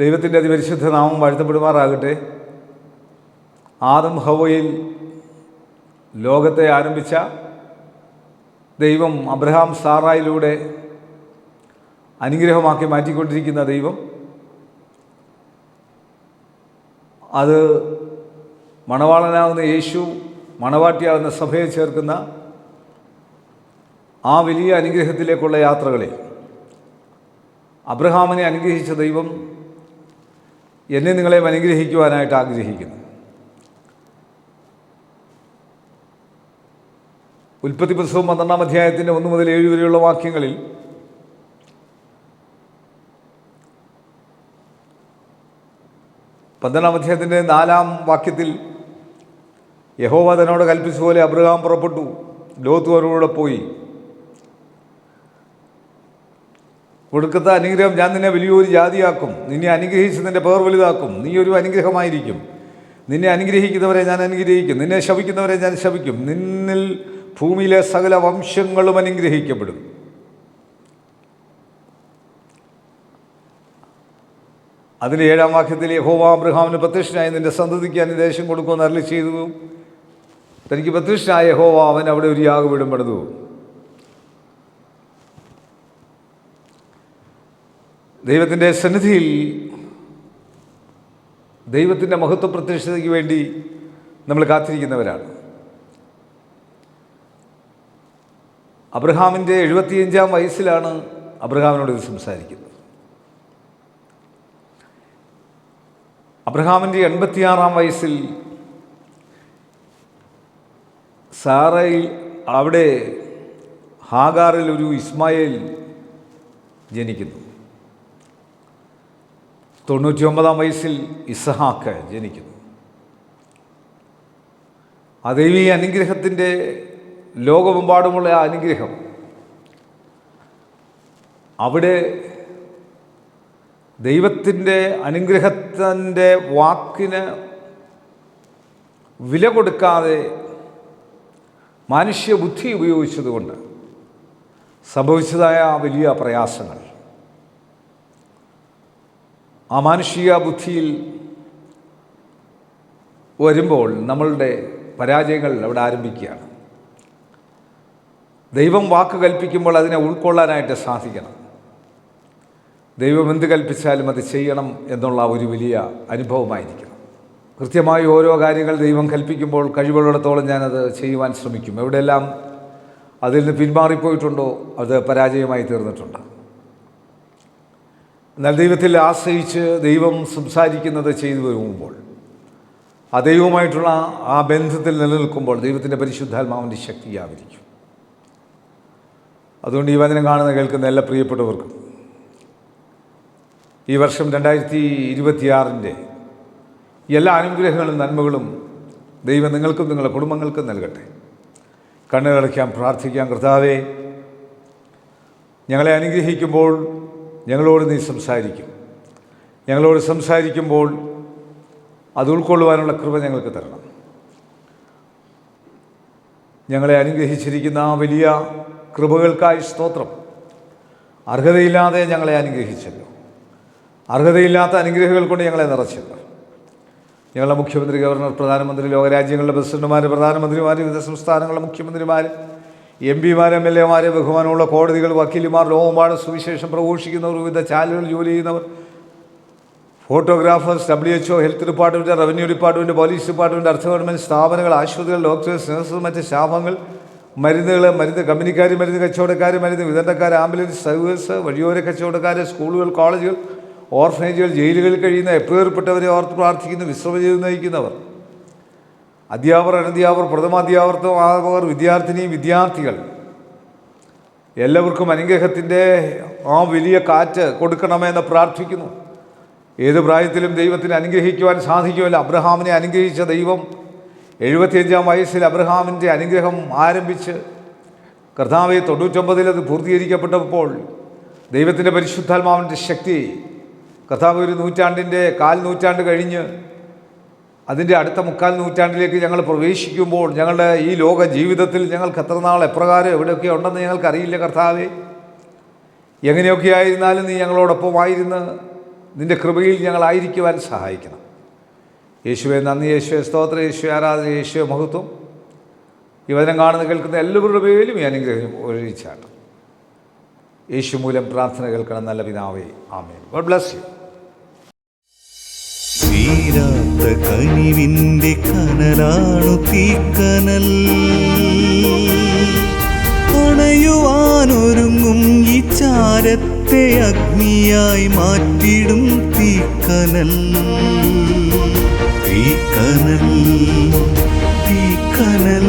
ദൈവത്തിൻ്റെ അതിപരിശുദ്ധ നാമം വാഴ്ത്തപ്പെടുമാറാകട്ടെ. ആദം ഹവ്വയിൽ ലോകത്തെ ആരംഭിച്ച ദൈവം അബ്രഹാം സാറായിലൂടെ അനുഗ്രഹമാക്കി മാറ്റിക്കൊണ്ടിരിക്കുന്ന ദൈവം അത് മണവാളനാകുന്ന യേശു മണവാട്ടിയാകുന്ന സഭയെ ചേർക്കുന്ന ആ വലിയ അനുഗ്രഹത്തിലേക്കുള്ള യാത്രകളിൽ അബ്രഹാമിനെ അനുഗ്രഹിച്ച ദൈവം എന്നെ നിങ്ങളെയും അനുഗ്രഹിക്കുവാനായിട്ട് ആഗ്രഹിക്കുന്നു. ഉൽപ്പത്തി പുസ്തകം 12-ാം അധ്യായത്തിൻ്റെ 1 മുതൽ 7 വരെയുള്ള വാക്യങ്ങളിൽ പന്ത്രണ്ടാം അധ്യായത്തിൻ്റെ 4-ാം വാക്യത്തിൽ യഹോവ തന്നോട് കൽപ്പിച്ച പോലെ അബ്രഹാം പുറപ്പെട്ടു, ലോത്ത് അവരോടെ പോയി. കൊടുക്കത്ത അനുഗ്രഹം, ഞാൻ നിന്നെ വലിയൊരു ജാതിയാക്കും, നിന്നെ അനുഗ്രഹിച്ച് നിൻ്റെ പേർ വലുതാക്കും, നീ ഒരു അനുഗ്രഹമായിരിക്കും, നിന്നെ അനുഗ്രഹിക്കുന്നവരെ ഞാൻ അനുഗ്രഹിക്കും, നിന്നെ ശപിക്കുന്നവരെ ഞാൻ ശപിക്കും, നിന്നിൽ ഭൂമിയിലെ സകല വംശങ്ങളും അനുഗ്രഹിക്കപ്പെടും. അതിൻ്റെ 7-ാം വാക്യത്തിൽ യഹോവ അബ്രഹാമിന് പ്രത്യക്ഷനായി നിൻ്റെ സന്തതിക്ക് ഞാൻ ദേശം കൊടുക്കുമെന്ന് അരുളി ചെയ്തു. തനിക്ക് പ്രത്യക്ഷനായ യഹോവ അവൻ അവിടെ ഒരു യാഗപീഠം പണിതു. ദൈവത്തിൻ്റെ സന്നിധിയിൽ ദൈവത്തിൻ്റെ മഹത്വ പ്രത്യക്ഷതയ്ക്ക് വേണ്ടി നമ്മൾ കാത്തിരിക്കുന്നവരാണ്. അബ്രഹാമിൻ്റെ 75-ാം വയസ്സിലാണ് അബ്രഹാമിനോട് ഇത് സംസാരിക്കുന്നത്. അബ്രഹാമിൻ്റെ 86-ാം വയസ്സിൽ സാറയിൽ അവിടെ ഹാഗാറിൽ ഒരു ഇസ്മായേൽ ജനിക്കുന്നു. 99-ാം വയസ്സിൽ ഇസഹാക്ക് ജനിക്കുന്നു. ആ ദൈവീയ അനുഗ്രഹത്തിൻ്റെ ലോകമെമ്പാടുമുള്ള ആ അനുഗ്രഹം അവിടെ ദൈവത്തിൻ്റെ അനുഗ്രഹത്തിൻ്റെ വാക്കിന് വില കൊടുക്കാതെ മനുഷ്യബുദ്ധി ഉപയോഗിച്ചതുകൊണ്ട് സംഭവിച്ചതായ വലിയ പ്രയാസങ്ങൾ, ആ മാനുഷിക ബുദ്ധിയിൽ വരുമ്പോൾ നമ്മളുടെ പരാജയങ്ങൾ അവിടെ ആരംഭിക്കുകയാണ്. ദൈവം വാക്ക് കൽപ്പിക്കുമ്പോൾ അതിനെ ഉൾക്കൊള്ളാനായിട്ട് സാധിക്കണം. ദൈവം എന്ത് കൽപ്പിച്ചാലും അത് ചെയ്യണം എന്നുള്ള ഒരു വലിയ അനുഭവമായിരിക്കണം. കൃത്യമായി ഓരോ കാര്യങ്ങൾ ദൈവം കൽപ്പിക്കുമ്പോൾ കഴിവുള്ളിടത്തോളം ഞാനത് ചെയ്യുവാൻ ശ്രമിക്കും. എവിടെയെല്ലാം അതിൽ നിന്ന് പിന്മാറിപ്പോയിട്ടുണ്ടോ അത് പരാജയമായി തീർന്നിട്ടുണ്ട്. എന്നാൽ ദൈവത്തിൽ ആശ്രയിച്ച് ദൈവം സംസാരിക്കുന്നത് ചെയ്തു വരുമ്പോൾ ആ ദൈവവുമായിട്ടുള്ള ആ ബന്ധത്തിൽ നിലനിൽക്കുമ്പോൾ ദൈവത്തിൻ്റെ പരിശുദ്ധാത്മാവിൻ്റെ ശക്തി വ്യാപരിക്കും. അതുകൊണ്ട് ഈ വചനം കാണുന്ന കേൾക്കുന്ന എല്ലാ പ്രിയപ്പെട്ടവർക്കും ഈ വർഷം 2026 എല്ലാ അനുഗ്രഹങ്ങളും നന്മകളും ദൈവം നിങ്ങൾക്കും നിങ്ങളുടെ കുടുംബങ്ങൾക്കും നൽകട്ടെ. കണ്ണുകളടയ്ക്കാം, പ്രാർത്ഥിക്കാം. കർത്താവേ, ഞങ്ങളെ അനുഗ്രഹിക്കുമ്പോൾ ഞങ്ങളോട് നീ സംസാരിക്കും. ഞങ്ങളോട് സംസാരിക്കുമ്പോൾ അത് ഉൾക്കൊള്ളുവാനുള്ള കൃപ ഞങ്ങൾക്ക് തരണം. ഞങ്ങളെ അനുഗ്രഹിച്ചിരിക്കുന്ന ആ വലിയ കൃപകൾക്കായി സ്തോത്രം. അർഹതയില്ലാതെ ഞങ്ങളെ അനുഗ്രഹിച്ചല്ലോ. അർഹതയില്ലാത്ത അനുഗ്രഹങ്ങൾ കൊണ്ട് ഞങ്ങളെ നിറച്ചല്ലോ. ഞങ്ങളുടെ മുഖ്യമന്ത്രി, ഗവർണർ, പ്രധാനമന്ത്രി, ലോകരാജ്യങ്ങളുടെ പ്രസിഡന്റുമാർ, പ്രധാനമന്ത്രിമാർ, വിവിധ സംസ്ഥാനങ്ങളുടെ മുഖ്യമന്ത്രിമാർ, MP-മാർ, MLA-മാർ, ബഹുമാനമുള്ള കോടതികൾ, വക്കീലുമാർ, ലോകമെമ്പാടും സുവിശേഷം പ്രഘോഷിക്കുന്നവർ, വിവിധ ചാനലുകൾ ജോലി ചെയ്യുന്നവർ, photographers, WHO, health department, revenue department, police department, അർദ്ധ ഗവൺമെൻറ് സ്ഥാപനങ്ങൾ, ആശുപത്രികൾ, ഡോക്ടേഴ്സ്, നഴ്സസ്, മറ്റ് സ്റ്റാഫുകൾ, മരുന്ന് കമ്പനിക്കാർ, മരുന്ന് കച്ചവടക്കാർ, മരുന്ന് വിതരണക്കാർ, ആംബുലൻസ് സർവീസ്, വഴിയോര കച്ചവടക്കാർ, സ്കൂളുകൾ, കോളേജുകൾ, ഓർഫനേജുകൾ, ജയിലുകളിൽ കഴിയുന്ന എപ്പേർപ്പെട്ടവരെ ഓർത്ത് പ്രാർത്ഥിക്കുന്ന വിശ്രമജീവിതം നയിക്കുന്നവർ, അധ്യാപകർ, അനധ്യാപകർ, പ്രഥമാധ്യാപകർ, വിദ്യാർത്ഥികൾ, എല്ലാവർക്കും അനുഗ്രഹത്തിൻ്റെ ആ വലിയ കാറ്റ് കൊടുക്കണമെന്ന് പ്രാർത്ഥിക്കുന്നു. ഏത് പ്രായത്തിലും ദൈവത്തിന് അനുഗ്രഹിക്കുവാൻ സാധിക്കുമല്ലോ. അബ്രഹാമിനെ അനുഗ്രഹിച്ച ദൈവം 75-ാം വയസ്സിൽ അബ്രഹാമിൻ്റെ അനുഗ്രഹം ആരംഭിച്ച് കർത്താവെ 99-ൽ അത് പൂർത്തീകരിക്കപ്പെട്ടപ്പോൾ ദൈവത്തിൻ്റെ പരിശുദ്ധാത്മാവിൻ്റെ ശക്തി കർത്താവ് ഒരു കാൽ നൂറ്റാണ്ട് കഴിഞ്ഞ് അതിൻ്റെ അടുത്ത 3/4 നൂറ്റാണ്ടിലേക്ക് ഞങ്ങൾ പ്രവേശിക്കുമ്പോൾ ഞങ്ങളുടെ ഈ ലോക ജീവിതത്തിൽ ഞങ്ങൾക്ക് എത്ര നാൾ എപ്രകാരം എവിടെയൊക്കെ ഉണ്ടെന്ന് ഞങ്ങൾക്കറിയില്ല. കർത്താവെ, എങ്ങനെയൊക്കെ ആയിരുന്നാലും നീ ഞങ്ങളോടൊപ്പമായിരുന്ന് നിൻ്റെ കൃപയിൽ ഞങ്ങളായിരിക്കുവാൻ സഹായിക്കണം. യേശുവെ നന്ദി, യേശുവെ സ്തോത്രം, യേശുവെ ആരാധന, യേശുവെ മഹത്വം. ഈ വചനം കാണുന്ന കേൾക്കുന്ന എല്ലാവരുടെ പേരിലും ഈ അനുഗ്രഹം ഒഴിച്ചാണ്. യേശു മൂലം പ്രാർത്ഥന കേൾക്കണം നല്ല പിതാവേ, ആമേൻ. God bless you. തീരാത്ത കനിവിൻ്റെ കനലാണു തീക്കനൽ, അണയുവാനൊരുങ്ങും ഈ ചാരത്തെ അഗ്നിയായി മാറ്റിടും തീക്കനൽ. തീക്കനൽ, തീക്കനൽ.